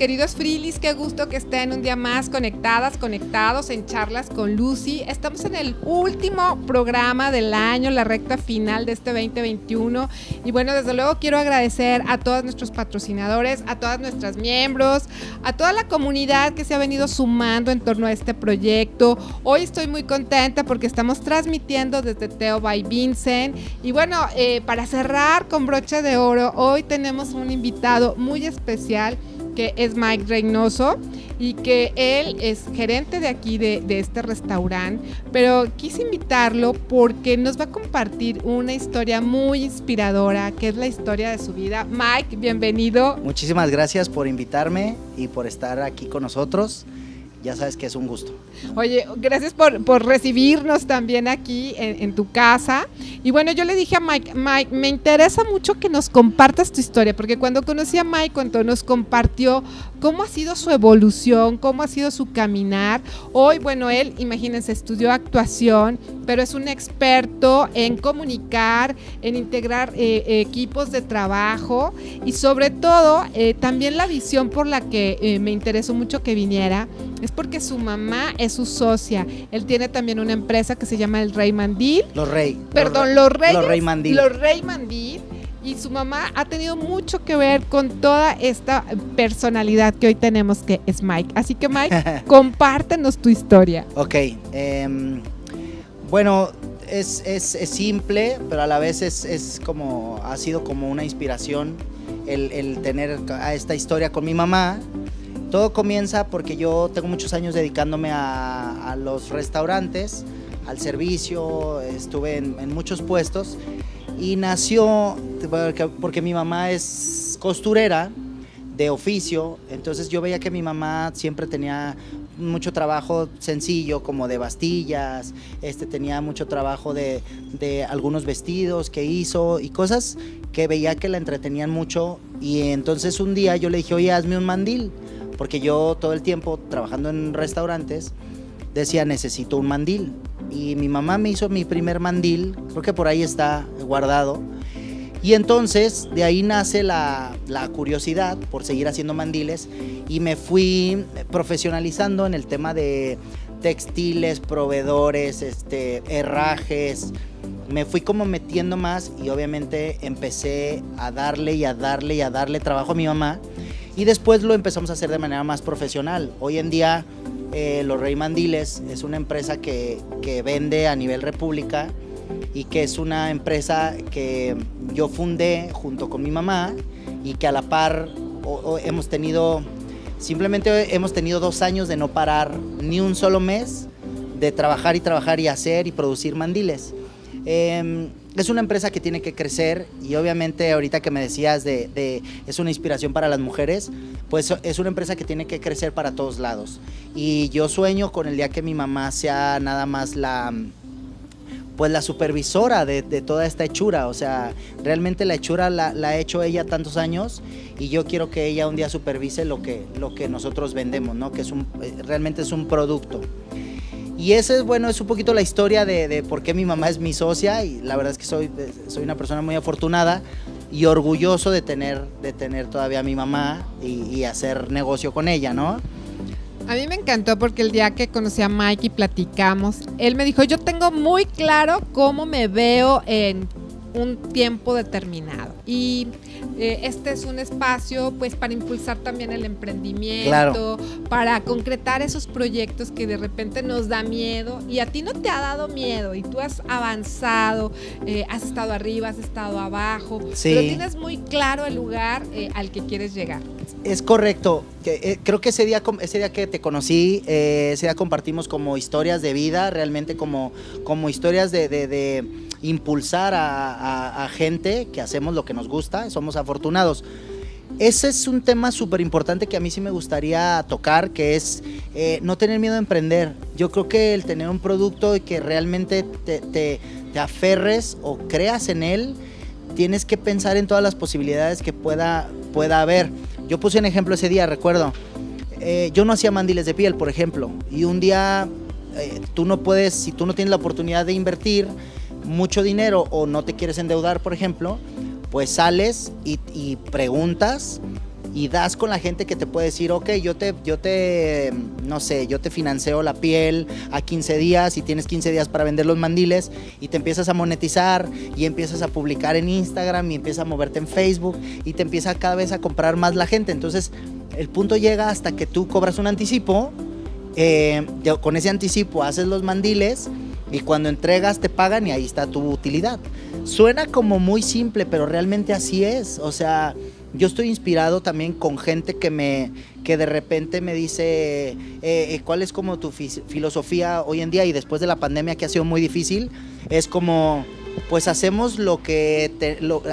queridos Freelies, qué gusto que estén un día más conectadas, conectados en Charlas con Lucy. Estamos en el último programa del año, la recta final de este 2021. Y bueno, desde luego quiero agradecer a todos nuestros patrocinadores, a todas nuestras miembros, a toda la comunidad que se ha venido sumando en torno a este proyecto. Hoy estoy muy contenta porque estamos transmitiendo desde Teo by Vincent. Y bueno, para cerrar con broche de oro, hoy tenemos un invitado muy especial que es Mike Reynoso y que él es gerente de aquí de este restaurante, pero quise invitarlo porque nos va a compartir una historia muy inspiradora, que es la historia de su vida. Mike, bienvenido. Muchísimas gracias por invitarme y por estar aquí con nosotros. Ya sabes que es un gusto. Oye, gracias por recibirnos también aquí en tu casa. Y bueno, yo le dije a Mike, me interesa mucho que nos compartas tu historia, porque cuando conocí a Mike, cuando nos compartió cómo ha sido su evolución, cómo ha sido su caminar. Hoy, bueno, él, imagínense, estudió actuación, pero es un experto en comunicar, en integrar equipos de trabajo y sobre todo también la visión por la que me interesó mucho que viniera es porque su mamá es su socia. Él tiene también una empresa que se llama El Rey Mandil. Los Rey Mandil. Los Rey Mandil. Y su mamá ha tenido mucho que ver con toda esta personalidad que hoy tenemos, que es Mike. Así que Mike, compártenos tu historia. Ok, bueno, es simple, pero a la vez es como, ha sido como una inspiración el tener a esta historia con mi mamá. Todo comienza porque yo tengo muchos años dedicándome a los restaurantes, al servicio, estuve en muchos puestos y nació porque mi mamá es costurera de oficio, entonces yo veía que mi mamá siempre tenía mucho trabajo sencillo, como de bastillas, tenía mucho trabajo de algunos vestidos que hizo y cosas que veía que la entretenían mucho, y entonces un día yo le dije, oye, hazme un mandil, porque yo todo el tiempo trabajando en restaurantes decía, necesito un mandil, y mi mamá me hizo mi primer mandil, creo que por ahí está guardado. Y entonces de ahí nace la curiosidad por seguir haciendo mandiles y me fui profesionalizando en el tema de textiles, proveedores, herrajes. Me fui como metiendo más y obviamente empecé a darle trabajo a mi mamá y después lo empezamos a hacer de manera más profesional. Hoy en día Los Rey Mandiles es una empresa que vende a nivel república y que es una empresa que yo fundé junto con mi mamá y que a la par hemos tenido 2 años de no parar ni un solo mes de trabajar y hacer y producir mandiles. Es una empresa que tiene que crecer y obviamente ahorita que me decías es una inspiración para las mujeres, pues es una empresa que tiene que crecer para todos lados y yo sueño con el día que mi mamá sea nada más la supervisora de toda esta hechura, o sea, realmente la hechura la ha hecho ella tantos años y yo quiero que ella un día supervise lo que nosotros vendemos, ¿no? Que realmente es un producto. Y ese es un poquito la historia de por qué mi mamá es mi socia y la verdad es que soy una persona muy afortunada y orgulloso de tener todavía a mi mamá y hacer negocio con ella, ¿no? A mí me encantó porque el día que conocí a Mike y platicamos, él me dijo, yo tengo muy claro cómo me veo en un tiempo determinado y este es un espacio pues para impulsar también el emprendimiento, claro, para concretar esos proyectos que de repente nos da miedo y a ti no te ha dado miedo y tú has avanzado, has estado arriba, has estado abajo, sí, pero tienes muy claro el lugar al que quieres llegar. Es correcto, creo que ese día que te conocí, ese día compartimos como historias de vida, realmente como historias de impulsar a gente que hacemos lo que nos gusta, somos afortunados. Ese es un tema súper importante que a mí sí me gustaría tocar, que es no tener miedo a emprender. Yo creo que el tener un producto y que realmente te aferres o creas en él, tienes que pensar en todas las posibilidades que pueda haber. Yo puse un ejemplo ese día, recuerdo, yo no hacía mandiles de piel, por ejemplo, y un día tú no puedes, si tú no tienes la oportunidad de invertir mucho dinero o no te quieres endeudar, por ejemplo, pues sales y preguntas y das con la gente que te puede decir, ok, yo te financio la piel a 15 días y tienes 15 días para vender los mandiles y te empiezas a monetizar y empiezas a publicar en Instagram y empiezas a moverte en Facebook y te empieza cada vez a comprar más la gente. Entonces el punto llega hasta que tú cobras un anticipo, con ese anticipo haces los mandiles y cuando entregas te pagan y ahí está tu utilidad. Suena como muy simple, pero realmente así es. O sea, yo estoy inspirado también con gente que de repente me dice, ¿cuál es como tu filosofía hoy en día? Y después de la pandemia, que ha sido muy difícil, es como, pues hacemos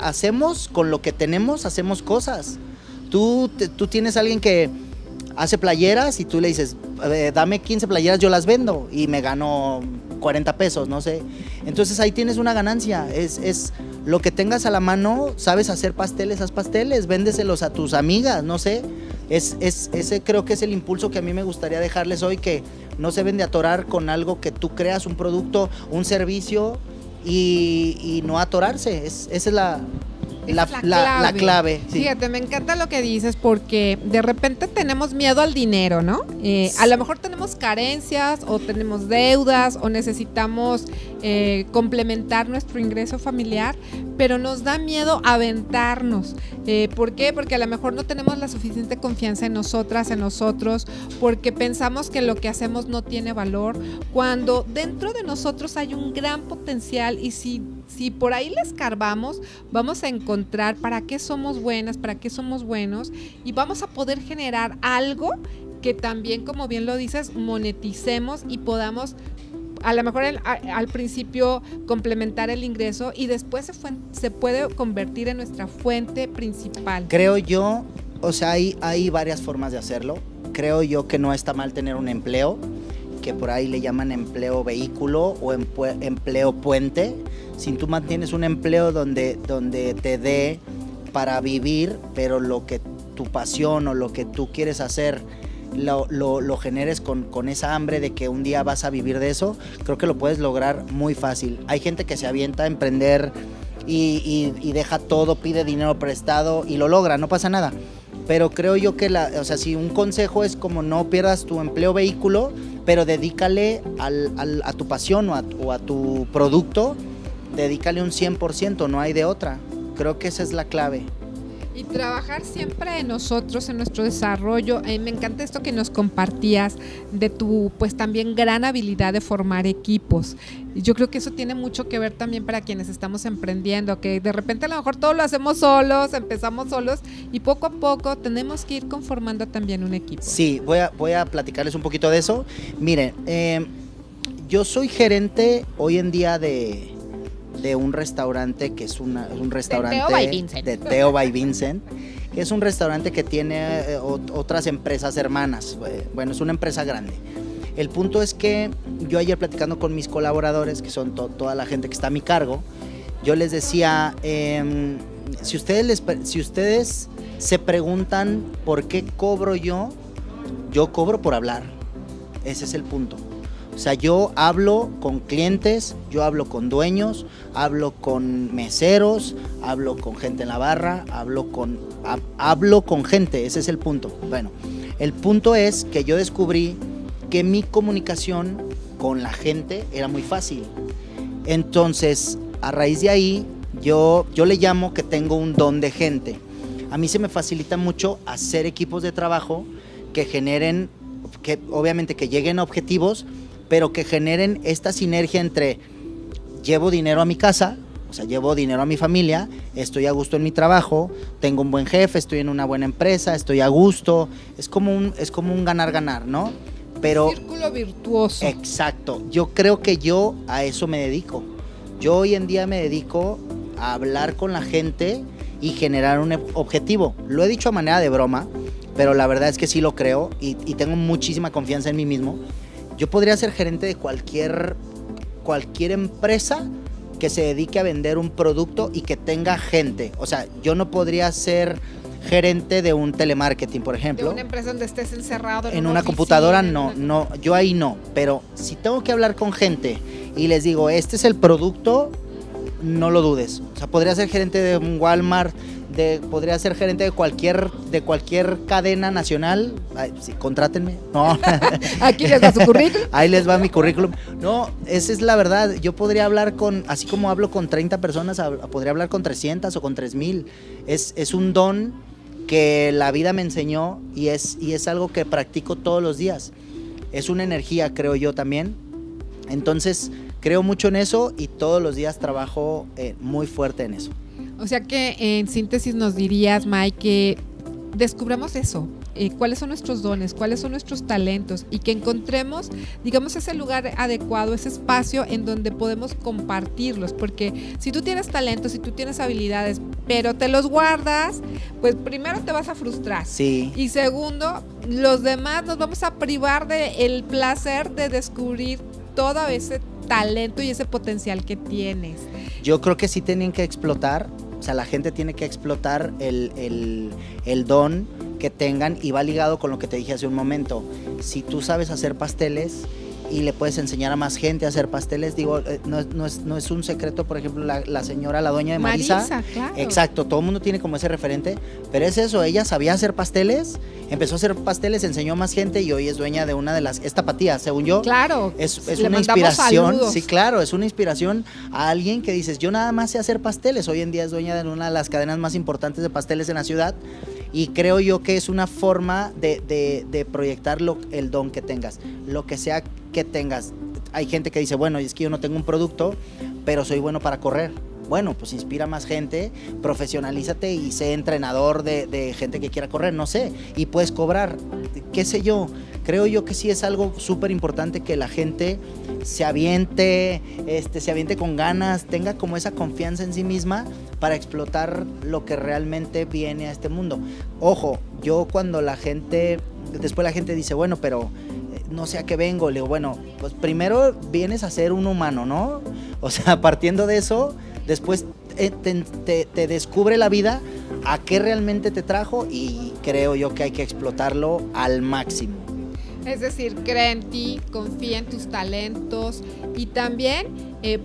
hacemos con lo que tenemos, hacemos cosas. Tú tienes a alguien que hace playeras y tú le dices, dame 15 playeras, yo las vendo y me gano 40 pesos, no sé. Entonces ahí tienes una ganancia, es lo que tengas a la mano. Sabes hacer pasteles, haz pasteles, véndeselos a tus amigas, no sé. Ese creo que es el impulso que a mí me gustaría dejarles hoy, que no se deben de atorar con algo que tú creas, un producto, un servicio, y no atorarse. Esa es la clave. Sí. Fíjate, me encanta lo que dices, porque de repente tenemos miedo al dinero, ¿no? A lo mejor tenemos carencias o tenemos deudas o necesitamos complementar nuestro ingreso familiar, pero nos da miedo aventarnos. ¿Por qué? Porque a lo mejor no tenemos la suficiente confianza en nosotras, en nosotros, porque pensamos que lo que hacemos no tiene valor, cuando dentro de nosotros hay un gran potencial, y si por ahí le escarbamos, vamos a encontrar para qué somos buenas, para qué somos buenos, y vamos a poder generar algo que también, como bien lo dices, moneticemos y podamos a lo mejor al principio complementar el ingreso y después se puede convertir en nuestra fuente principal. Creo yo, o sea, hay varias formas de hacerlo. Creo yo que no está mal tener un empleo, que por ahí le llaman empleo vehículo o empleo puente. Si tú mantienes un empleo donde te dé para vivir, pero lo que tu pasión o lo que tú quieres hacer lo generes con esa hambre de que un día vas a vivir de eso, creo que lo puedes lograr muy fácil. Hay gente que se avienta a emprender y deja todo, pide dinero prestado y lo logra, no pasa nada. Pero creo yo que si un consejo es como no pierdas tu empleo vehículo, pero dedícale a tu pasión o a tu producto, dedícale un 100%, no hay de otra. Creo que esa es la clave. Y trabajar siempre en nosotros, en nuestro desarrollo. Me encanta esto que nos compartías de tu, pues también gran habilidad de formar equipos. Yo creo que eso tiene mucho que ver también para quienes estamos emprendiendo, que de repente a lo mejor todo lo hacemos solos, empezamos solos y poco a poco tenemos que ir conformando también un equipo. Sí, voy a platicarles un poquito de eso. Miren, yo soy gerente hoy en día de un restaurante que es un restaurante de Teo by Vincent, que es un restaurante que tiene otras empresas hermanas. Bueno, es una empresa grande. El punto es que yo ayer platicando con mis colaboradores, que son toda la gente que está a mi cargo, yo les decía, si ustedes se preguntan por qué cobro yo cobro por hablar. Ese es el punto. O sea, yo hablo con clientes, yo hablo con dueños, hablo con meseros, hablo con gente en la barra, hablo con gente, ese es el punto. Bueno, el punto es que yo descubrí que mi comunicación con la gente era muy fácil. Entonces, a raíz de ahí, yo le llamo que tengo un don de gente. A mí se me facilita mucho hacer equipos de trabajo que generen, que obviamente que lleguen a objetivos, pero que generen esta sinergia entre llevo dinero a mi casa, o sea, llevo dinero a mi familia, estoy a gusto en mi trabajo, tengo un buen jefe, estoy en una buena empresa, estoy a gusto, es como un ganar-ganar, ¿no? Pero círculo virtuoso. Exacto, yo creo que yo a eso me dedico. Yo hoy en día me dedico a hablar con la gente y generar un objetivo. Lo he dicho a manera de broma, pero la verdad es que sí lo creo y tengo muchísima confianza en mí mismo. Yo podría ser gerente de cualquier empresa que se dedique a vender un producto y que tenga gente. O sea, yo no podría ser gerente de un telemarketing, por ejemplo. De una empresa donde estés encerrado en una computadora, no, yo ahí no. Pero si tengo que hablar con gente y les digo, este es el producto, no lo dudes. O sea, podría ser gerente de un Walmart, podría ser gerente de cualquier cadena nacional. Ay, sí, contrátenme. No. Aquí les va su currículum. Ahí les va mi currículum. No, esa es la verdad. Yo podría hablar así como hablo con 30 personas, podría hablar con 300 o con 3000. Es un don que la vida me enseñó y es algo que practico todos los días. Es una energía, creo yo también. Entonces, creo mucho en eso y todos los días trabajo muy fuerte en eso. O sea que en síntesis nos dirías, Mike, que descubramos eso, cuáles son nuestros dones, cuáles son nuestros talentos y que encontremos, digamos, ese lugar adecuado, ese espacio en donde podemos compartirlos, porque si tú tienes talentos, si tú tienes habilidades, pero te los guardas, pues primero te vas a frustrar. Sí. Y segundo, los demás nos vamos a privar del placer de descubrir todo ese talento y ese potencial que tienes. Yo creo que sí tienen que explotar, o sea, la gente tiene que explotar el don que tengan y va ligado con lo que te dije hace un momento. Si tú sabes hacer pasteles y le puedes enseñar a más gente a hacer pasteles, digo, no es un secreto, por ejemplo, la señora, la doña de Marisa. Claro. Exacto, todo el mundo tiene como ese referente, pero es eso, ella sabía hacer pasteles, empezó a hacer pasteles, enseñó a más gente y hoy es dueña de una de las, esta Tapatía, según yo. Claro. Es una inspiración. Saludos. Sí, claro, es una inspiración a alguien que dices, yo nada más sé hacer pasteles, hoy en día es dueña de una de las cadenas más importantes de pasteles en la ciudad. Y creo yo que es una forma de proyectar el don que tengas, lo que sea que tengas. Hay gente que dice, bueno, es que yo no tengo un producto, pero soy bueno para correr. Bueno, pues inspira a más gente, profesionalízate y sé entrenador de gente que quiera correr, no sé, y puedes cobrar, qué sé yo. Creo yo que sí es algo súper importante que la gente se aviente con ganas, tenga como esa confianza en sí misma para explotar lo que realmente viene a este mundo. Ojo, yo cuando después la gente dice, bueno, pero no sé a qué vengo, le digo, bueno, pues primero vienes a ser un humano, ¿no? O sea, partiendo de eso, después te descubre la vida a qué realmente te trajo y creo yo que hay que explotarlo al máximo. Es decir, cree en ti, confía en tus talentos y también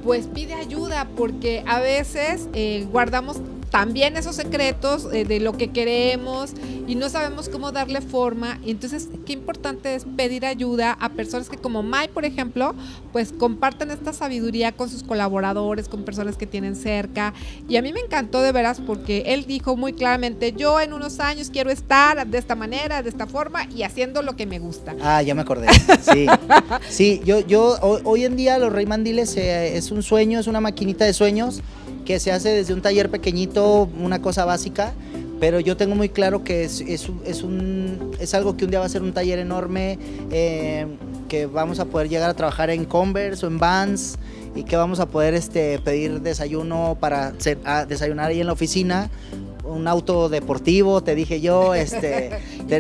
pues pide ayuda porque a veces guardamos también esos secretos de lo que queremos y no sabemos cómo darle forma. Y entonces, qué importante es pedir ayuda a personas que como Mike, por ejemplo, pues comparten esta sabiduría con sus colaboradores, con personas que tienen cerca. Y a mí me encantó de veras porque él dijo muy claramente, yo en unos años quiero estar de esta manera, de esta forma y haciendo lo que me gusta. Ah, ya me acordé. Sí, sí, yo hoy en día los Rey Mandiles es un sueño, es una maquinita de sueños que se hace desde un taller pequeñito, una cosa básica, pero yo tengo muy claro que es algo que un día va a ser un taller enorme, que vamos a poder llegar a trabajar en Converse o en Vans y que vamos a poder pedir desayuno para desayunar ahí en la oficina, un auto deportivo, te dije yo, y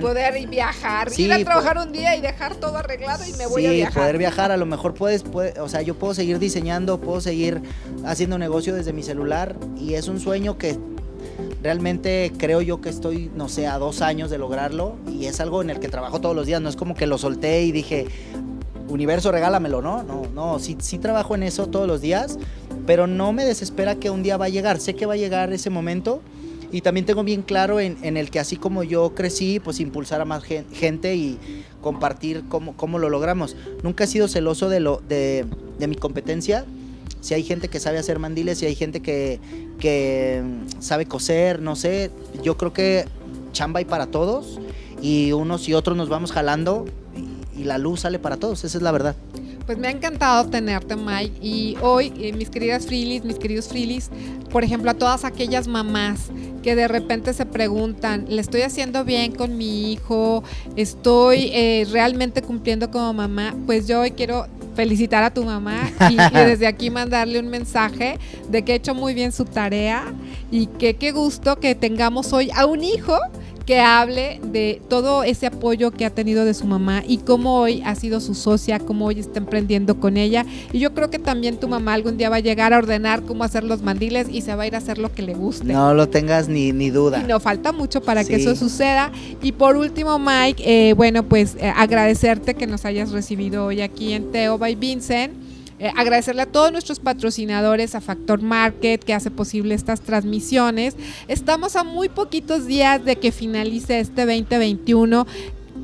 poder viajar, sí, ir a trabajar un día y dejar todo arreglado y me voy a viajar. Sí, poder viajar, a lo mejor o sea, yo puedo seguir diseñando, puedo seguir haciendo negocio desde mi celular y es un sueño que realmente creo yo que estoy, no sé, a 2 años de lograrlo y es algo en el que trabajo todos los días, no es como que lo solté y dije, universo, regálamelo, no, sí trabajo en eso todos los días, pero no me desespera que un día va a llegar, sé que va a llegar ese momento. Y también tengo bien claro en el que así como yo crecí, pues impulsar a más gente y compartir cómo lo logramos. Nunca he sido celoso de mi competencia. Si hay gente que sabe hacer mandiles, si hay gente que sabe coser, no sé. Yo creo que chamba hay para todos y unos y otros nos vamos jalando y la luz sale para todos, esa es la verdad. Pues me ha encantado tenerte, Mike, y hoy mis queridos Freelies, por ejemplo, a todas aquellas mamás que de repente se preguntan, ¿le estoy haciendo bien con mi hijo? ¿Estoy realmente cumpliendo como mamá? Pues yo hoy quiero felicitar a tu mamá y desde aquí mandarle un mensaje de que ha hecho muy bien su tarea y que qué gusto que tengamos hoy a un hijo que hable de todo ese apoyo que ha tenido de su mamá y cómo hoy ha sido su socia, cómo hoy está emprendiendo con ella. Y yo creo que también tu mamá algún día va a llegar a ordenar cómo hacer los mandiles y se va a ir a hacer lo que le guste. No lo tengas ni duda. Y no falta mucho para que eso suceda. Y por último, Mike, bueno, pues agradecerte que nos hayas recibido hoy aquí en Teo by Vincent. agradecerle a todos nuestros patrocinadores, a Factor Market, que hace posible estas transmisiones. Estamos a muy poquitos días de que finalice este 2021.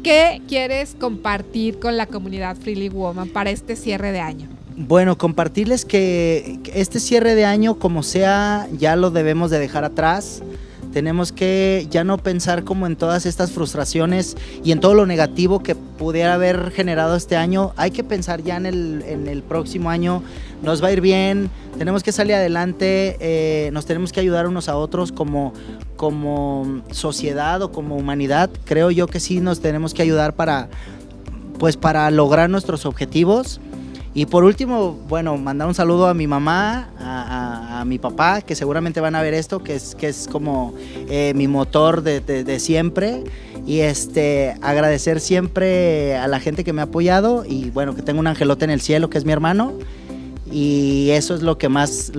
¿Qué quieres compartir con la comunidad Freely Woman para este cierre de año? Bueno, compartirles que este cierre de año, como sea, ya lo debemos de dejar atrás. Tenemos que ya no pensar como en todas estas frustraciones y en todo lo negativo que pudiera haber generado este año. Hay que pensar ya en el próximo año. Nos va a ir bien, tenemos que salir adelante, nos tenemos que ayudar unos a otros como sociedad o como humanidad. Creo yo que sí nos tenemos que ayudar para lograr nuestros objetivos. Y por último, bueno, mandar un saludo a mi mamá, a mi papá, que seguramente van a ver esto, que es como mi motor de siempre. Y agradecer siempre a la gente que me ha apoyado y bueno, que tengo un angelote en el cielo, que es mi hermano. Y eso es lo que más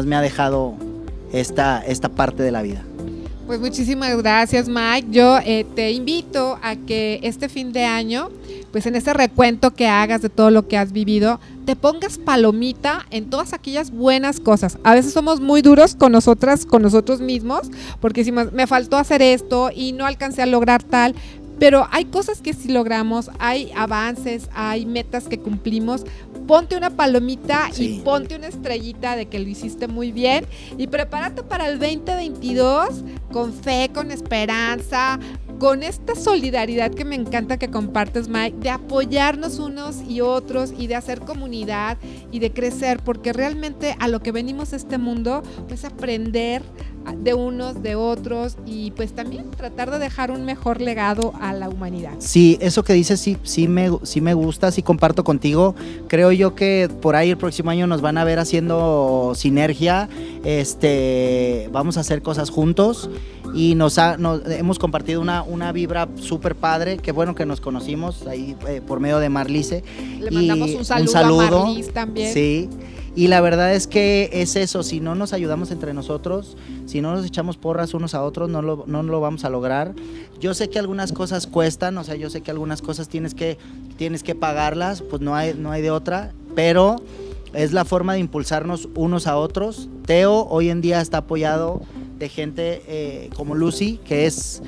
me ha dejado esta parte de la vida. Pues muchísimas gracias, Mike. Yo te invito a que este fin de año, pues en ese recuento que hagas de todo lo que has vivido, te pongas palomita en todas aquellas buenas cosas. A veces somos muy duros con nosotros mismos, porque decimos, me faltó hacer esto y no alcancé a lograr tal. Pero hay cosas que sí logramos, hay avances, hay metas que cumplimos. Ponte una palomita y ponte una estrellita de que lo hiciste muy bien y prepárate para el 2022 con fe, con esperanza, con esta solidaridad que me encanta que compartes, Mike, de apoyarnos unos y otros y de hacer comunidad y de crecer, porque realmente a lo que venimos a este mundo, pues aprender de unos, de otros y pues también tratar de dejar un mejor legado a la humanidad. Sí, eso que dices sí me gusta, sí comparto contigo. Creo yo que por ahí el próximo año nos van a ver haciendo sinergia, vamos a hacer cosas juntos y nos hemos compartido una vibra súper padre, qué bueno que nos conocimos ahí por medio de Marlice. Le mandamos un saludo a Marlice también. Sí. Y la verdad es que es eso, si no nos ayudamos entre nosotros, si no nos echamos porras unos a otros, no lo vamos a lograr. Yo sé que algunas cosas cuestan, o sea, yo sé que algunas cosas tienes que pagarlas, pues no hay de otra, pero es la forma de impulsarnos unos a otros. Teo hoy en día está apoyado de gente como Lucy, que es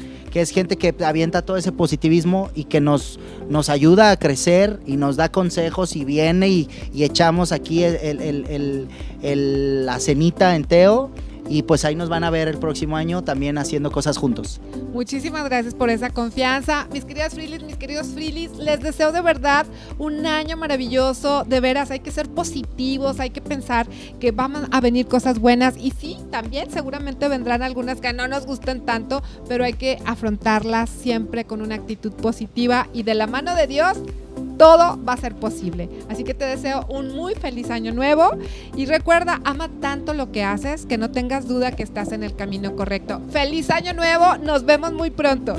gente que avienta todo ese positivismo y que nos ayuda a crecer y nos da consejos y viene y echamos aquí la cenita en Teo. Y pues ahí nos van a ver el próximo año también haciendo cosas juntos. Muchísimas gracias por esa confianza. Mis queridas Freelies, mis queridos Freelies, les deseo de verdad un año maravilloso. De veras, hay que ser positivos, hay que pensar que van a venir cosas buenas. Y sí, también seguramente vendrán algunas que no nos gusten tanto, pero hay que afrontarlas siempre con una actitud positiva y de la mano de Dios, todo va a ser posible. Así que te deseo un muy feliz año nuevo y recuerda, ama tanto lo que haces que no tengas duda que estás en el camino correcto. ¡Feliz año nuevo! Nos vemos muy pronto.